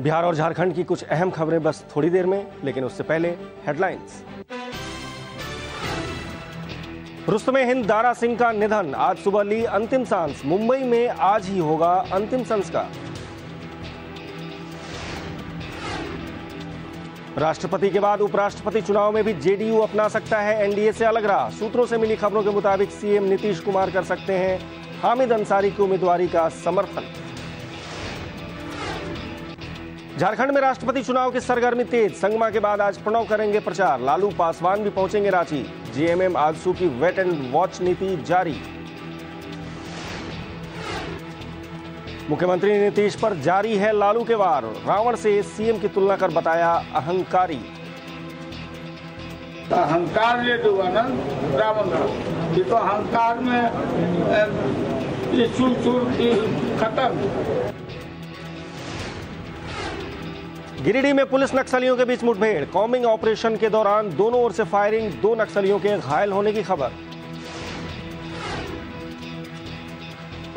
बिहार और झारखंड की कुछ अहम खबरें बस थोड़ी देर में, लेकिन उससे पहले हेडलाइंस। रुस्तमे-हिंद दारा सिंह का निधन, आज सुबह ली अंतिम सांस। मुंबई में आज ही होगा अंतिम संस्कार। राष्ट्रपति के बाद उपराष्ट्रपति चुनाव में भी जेडीयू अपना सकता है एनडीए से अलग राह। सूत्रों से मिली खबरों के मुताबिक सीएम नीतीश कुमार कर सकते हैं हामिद अंसारी की उम्मीदवारी का समर्थन। झारखंड में राष्ट्रपति चुनाव की सरगर्मी तेज, संगमा के बाद आज प्रणव करेंगे प्रचार। लालू पासवान भी पहुंचेंगे रांची। जेएमएम आजसू की वेट एंड वॉच नीति जारी। मुख्यमंत्री नीतीश पर जारी है लालू के वार, रावण से सीएम की तुलना कर बताया अहंकारी। अहंकार ये जो है ना रावण, ये तो अहंकार में ये चूर खत्म। गिरिडीह में पुलिस नक्सलियों के बीच मुठभेड़, कॉम्बिंग ऑपरेशन के दौरान दोनों ओर से फायरिंग, 2 नक्सलियों के घायल होने की खबर।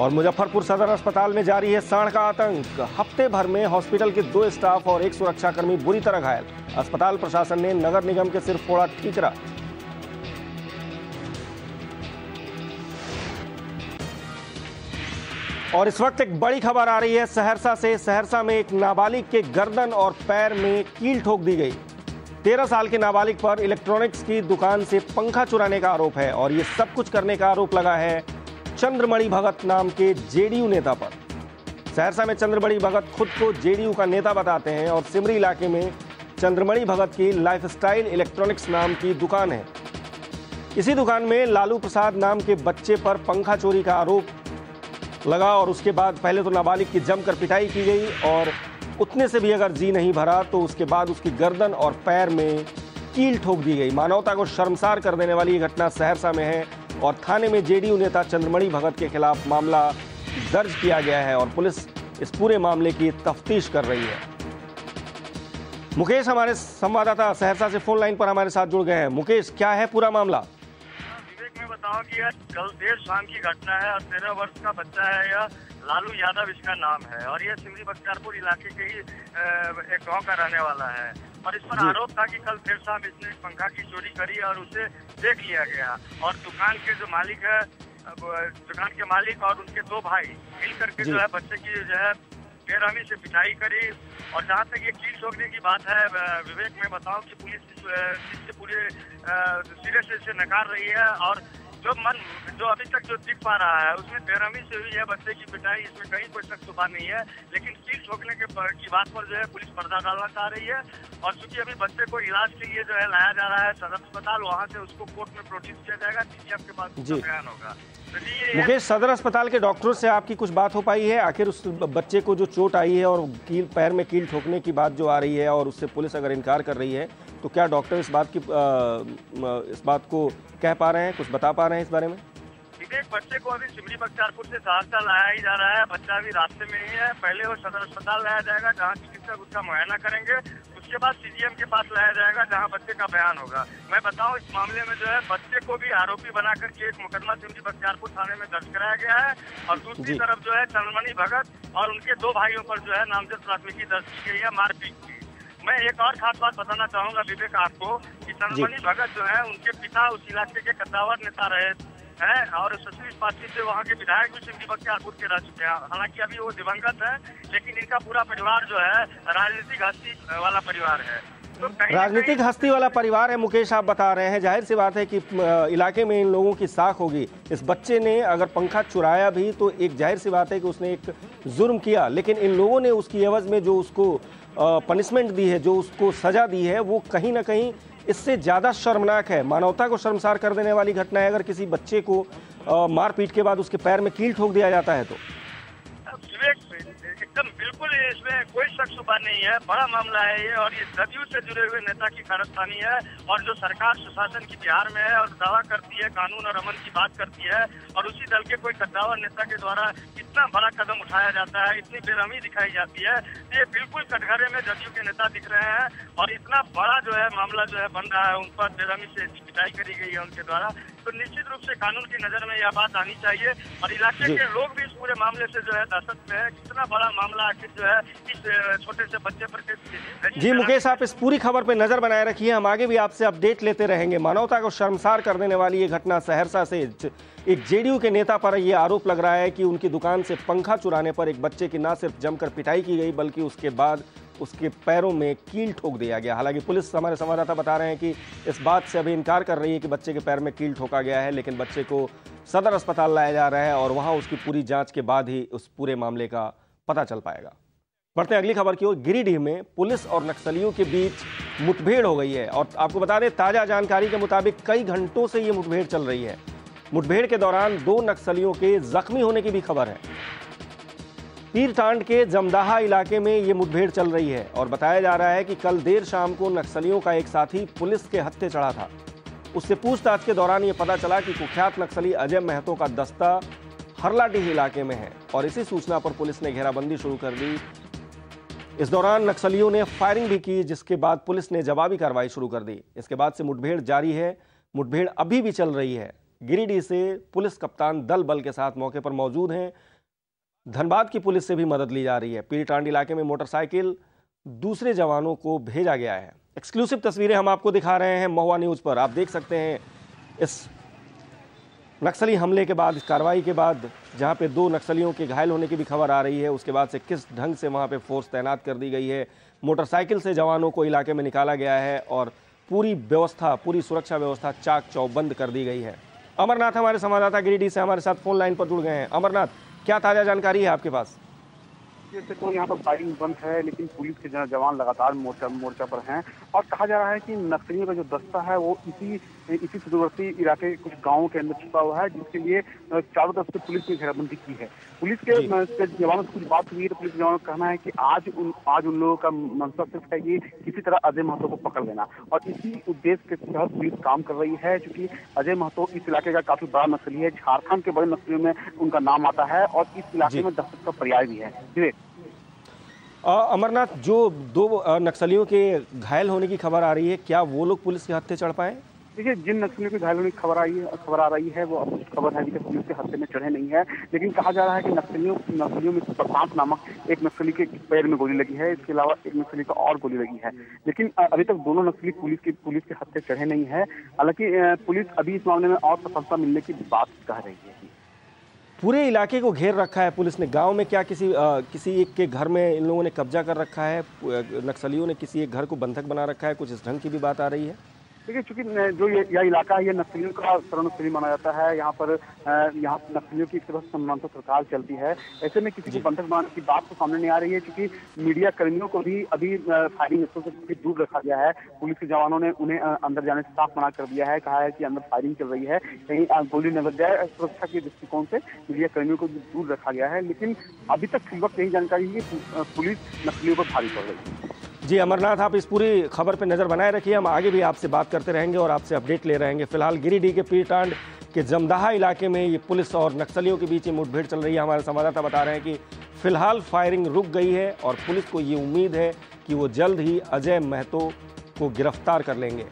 और मुजफ्फरपुर सदर अस्पताल में जारी है सांड का आतंक, हफ्ते भर में हॉस्पिटल के 2 स्टाफ और 1 सुरक्षाकर्मी बुरी तरह घायल। अस्पताल प्रशासन ने नगर निगम के सिर फोड़ा ठीकरा। और इस वक्त एक बड़ी खबर आ रही है सहरसा से। सहरसा में एक नाबालिग के गर्दन और पैर में कील ठोक दी गई। 13 साल के नाबालिग पर इलेक्ट्रॉनिक्स की दुकान से पंखा चुराने का आरोप है और ये सब कुछ करने का आरोप लगा है चंद्रमणि भगत नाम के जेडीयू नेता पर। सहरसा में चंद्रमणि भगत खुद को जेडीयू का नेता बताते हैं और सिमरी इलाके में चंद्रमणि भगत की लाइफस्टाइल इलेक्ट्रॉनिक्स नाम की दुकान है। इसी दुकान में लालू प्रसाद नाम के बच्चे पर पंखा चोरी का आरोप लगा और उसके बाद पहले तो नाबालिग की जमकर पिटाई की गई और उतने से भी अगर जी नहीं भरा तो उसके बाद उसकी गर्दन और पैर में कील ठोक दी गई। मानवता को शर्मसार कर देने वाली ये घटना सहरसा में है और थाने में जेडीयू नेता चंद्रमणि भगत के खिलाफ मामला दर्ज किया गया है और पुलिस इस पूरे मामले की तफ्तीश कर रही है। मुकेश हमारे संवाददाता सहरसा से फोन लाइन पर हमारे साथ जुड़ गए हैं। मुकेश, क्या है पूरा मामला? विवेक, मैं बताऊं कि यह कल देर शाम की घटना है और 13 वर्ष का बच्चा है। यह लालू यादव इसका नाम है और यह सिमरी बख्तियारपुर इलाके के ही एक गांव का रहने वाला है और इस पर आरोप था कि कल देर शाम इसने पंखा की चोरी करी और उसे देख लिया गया और दुकान के जो मालिक है, दुकान के मालिक और उनके 2 भाई मिल करके जो है बच्चे की जो है बेरहमी से पिटाई करी। और जहाँ तक ये कील ठोकने की बात है विवेक, मैं बताऊं कि पुलिस इससे पूरे सिरे से इसे नकार रही है और जो अभी तक जो दिख पा रहा है उसमें बेरहमी से हुई है बच्चे की पिटाई, इसमें कहीं कोई शक छुपा नहीं है। लेकिन कील ठोकने की बात पर जो है पुलिस पर्दा डालना चाह रही है और चूंकि अभी बच्चे को इलाज के लिए जो है लाया जा रहा है सदर अस्पताल, वहाँ से उसको कोर्ट में प्रोड्यूस किया जाएगा, डीजीएफ के पास बयान होगा। मुकेश, सदर अस्पताल के डॉक्टरों से आपकी कुछ बात हो पाई है? आखिर उस बच्चे को जो चोट आई है और पैर में कील ठोकने की बात जो आ रही है और उससे पुलिस अगर इनकार कर रही है तो क्या डॉक्टर इस बात को कह पा रहे हैं, कुछ बता पा रहे हैं इस बारे में? विवेक, बच्चे को अभी सिमरी बख्तियारपुर से सहरसा लाया ही जा रहा है। बच्चा अभी रास्ते में ही है। पहले वो सदर अस्पताल लाया जाएगा जहाँ चिकित्सक उसका मुआयना करेंगे, उसके बाद सीजीएम के पास लाया जाएगा जहाँ बच्चे का बयान होगा। मैं बताऊं, इस मामले में जो है बच्चे को भी आरोपी बना करके एक मुकदमा सिमरी बख्तियारपुर थाने में दर्ज कराया गया है और दूसरी तरफ जो है चंद्रमणि भगत और उनके 2 भाइयों पर जो है नामजद प्राथमिकी दर्ज की गई है मारपीट की। मैं एक और खास बात बताना चाहूंगा विवेक आपको कि चंद्रमणि भगत जो है उनके पिता उस इलाके के कद्दावर नेता रहे हैं और सोशलिस्ट पार्टी से वहाँ के विधायक भी सिमरी बख्तियारपुर के रह चुके हैं। हालांकि अभी वो दिवंगत है, लेकिन इनका पूरा परिवार जो है राजनीतिक हस्ती वाला परिवार है। तो राजनीतिक हस्ती वाला परिवार है मुकेश, आप बता रहे हैं। जाहिर सी बात है कि इलाके में इन लोगों की साख होगी। इस बच्चे ने अगर पंखा चुराया भी तो एक जाहिर सी बात है कि उसने एक जुर्म किया, लेकिन इन लोगों ने उसकी एवज में जो उसको पनिशमेंट दी है, जो उसको सजा दी है, वो कहीं ना कहीं इससे ज़्यादा शर्मनाक है। मानवता को शर्मसार कर देने वाली घटना है अगर किसी बच्चे को मारपीट के बाद उसके पैर में कील ठोक दिया जाता है तो। एकदम बिल्कुल, इसमें कोई शक छुपा नहीं है। बड़ा मामला है ये और ये जदयू से जुड़े हुए नेता की कारस्तानी है और जो सरकार सुशासन की बिहार में है और दावा करती है, कानून और अमन की बात करती है और उसी दल के कोई कद्दावर नेता के द्वारा इतना बड़ा कदम उठाया जाता है, इतनी बेरहमी दिखाई जाती है। ये बिल्कुल कटघरे में जदयू के नेता दिख रहे हैं और इतना बड़ा जो है मामला जो है बन रहा है, उन पर बेरहमी से पिटाई करी गई है उनके द्वारा। तो निश्चित रूप से कानून की नजर में यह बात आनी चाहिए और इलाके के लोग भी इस पूरे मामले से जो है दहशत में है। कितना बड़ा मामला आखिर जो है इस छोटे से बच्चे पर। जी मुकेश, आप इस पूरी खबर पे नजर बनाए रखिए, हम आगे भी आपसे अपडेट लेते रहेंगे। मानवता को शर्मसार कर देने वाली ये घटना सहरसा से एक जेडीयू के नेता पर यह आरोप लग रहा है कि उनकी दुकान से पंखा चुराने पर एक बच्चे की न सिर्फ जमकर पिटाई की गई बल्कि उसके बाद उसके पैरों में कील ठोक दिया गया। हालांकि पुलिस, हमारे संवाददाता बता रहे हैं कि इस बात से अभी इनकार कर रही है कि बच्चे के पैर में कील ठोका गया है, लेकिन बच्चे को सदर अस्पताल लाया जा रहा है और वहां उसकी पूरी जांच के बाद ही उस पूरे मामले का पता चल पाएगा। बढ़ते हैं अगली खबर की ओर। गिरिडीह में पुलिस और नक्सलियों के बीच मुठभेड़ हो गई है और आपको बता दें, ताजा जानकारी के मुताबिक कई घंटों से ये मुठभेड़ चल रही है। मुठभेड़ के दौरान 2 नक्सलियों के जख्मी होने की भी खबर है। पीरटांड के जमदाहा इलाके में ये मुठभेड़ चल रही है और बताया जा रहा है कि कल देर शाम को नक्सलियों का एक साथी पुलिस के हत्थे चढ़ा था। उससे पूछताछ के दौरान ये पता चला कि कुख्यात नक्सली अजय महतो का दस्ता हरलाडीह इलाके में है और इसी सूचना पर पुलिस ने घेराबंदी शुरू कर दी। इस दौरान नक्सलियों ने फायरिंग भी की, जिसके बाद पुलिस ने जवाबी कार्रवाई शुरू कर दी। इसके बाद से मुठभेड़ जारी है, मुठभेड़ अभी भी चल रही है। गिरिडीह से पुलिस कप्तान दल बल के साथ मौके पर मौजूद हैं। धनबाद की पुलिस से भी मदद ली जा रही है। पीरटांड इलाके में मोटरसाइकिल दूसरे जवानों को भेजा गया है। एक्सक्लूसिव तस्वीरें हम आपको दिखा रहे हैं महुआ न्यूज़ पर। आप देख सकते हैं इस नक्सली हमले के बाद, इस कार्रवाई के बाद, जहां पे 2 नक्सलियों के घायल होने की भी खबर आ रही है, उसके बाद से किस ढंग से वहां पे फोर्स तैनात कर दी गई है। मोटरसाइकिल से जवानों को इलाके में निकाला गया है और पूरी व्यवस्था, पूरी सुरक्षा व्यवस्था चाक चौबंद कर दी गई है। अमरनाथ हमारे संवाददाता गिरिडीह से हमारे साथ फोन लाइन पर जुड़ गए हैं। अमरनाथ, क्या ताजा जानकारी है आपके पास? जैसे तो यहाँ पर फायरिंग बंद है, लेकिन पुलिस के जवान लगातार मोर्चा पर हैं और कहा जा रहा है कि नक्सलियों का जो दस्ता है वो इसी सुदूरवर्ती इलाके के कुछ गांवों के अंदर छुपा हुआ है, जिसके लिए चारों तरफ से पुलिस ने घेराबंदी की है। पुलिस के जवानों से कुछ बात हुई है तो पुलिस के जवानों का कहना है कि आज उन लोगों का मंशा सिर्फ है कि किसी तरह अजय महतो को पकड़ लेना और इसी उद्देश्य के तहत पुलिस काम कर रही है। क्योंकि अजय महतो इस इलाके का काफी बड़ा नक्सली है, झारखंड के बड़े नक्सलियों में उनका नाम आता है और इस इलाके में दहशत का पर्याय भी है। अमरनाथ, जो 2 नक्सलियों के घायल होने की खबर आ रही है, क्या वो लोग पुलिस के हत्थे चढ़ पाए? देखिए, जिन नक्सलियों के घायल होने की खबर आ रही है वो अब खबर है कि पुलिस के हत्थे में चढ़े नहीं है, लेकिन कहा जा रहा है कि नक्सलियों में प्रशांत नामक एक नक्सली के पैर में गोली लगी है। इसके अलावा एक नक्सली का और गोली लगी है, लेकिन अभी तक दोनों नक्सली पुलिस के हत्थे चढ़े नहीं है। हालांकि पुलिस अभी इस मामले में और सफलता मिलने की बात कह रही है। पूरे इलाके को घेर रखा है पुलिस ने। गांव में क्या किसी एक के घर में इन लोगों ने कब्जा कर रखा है? नक्सलियों ने किसी एक घर को बंधक बना रखा है? कुछ इस ढंग की भी बात आ रही है। देखिए, चूंकि जो यह इलाका है, ये नक्सलियों का शरण माना जाता है। यहाँ नक्सलियों की एक तरफ समानांतर सरकार चलती है। ऐसे में किसी को बंधक बनाने की बात तो सामने नहीं आ रही है, क्योंकि मीडिया कर्मियों को भी अभी फायरिंग स्थल से दूर रखा गया है। पुलिस के जवानों ने उन्हें अंदर जाने से साफ मना कर दिया है, कहा है कि अंदर फायरिंग चल रही है, कहीं गोली न लग जाए। सुरक्षा के दृष्टिकोण से मीडिया कर्मियों को दूर रखा गया है, लेकिन अभी तक इस वक्त यही जानकारी है कि पुलिस नक्सलियों पर भारी पड़ रही है। जी अमरनाथ, आप इस पूरी खबर पर नज़र बनाए रखिए, हम आगे भी आपसे बात करते रहेंगे और आपसे अपडेट ले रहेंगे। फिलहाल गिरिडीह के पीरटांड के जमदाहा इलाके में ये पुलिस और नक्सलियों के बीच मुठभेड़ चल रही है। हमारे संवाददाता बता रहे हैं कि फिलहाल फायरिंग रुक गई है और पुलिस को ये उम्मीद है कि वो जल्द ही अजय महतो को गिरफ्तार कर लेंगे।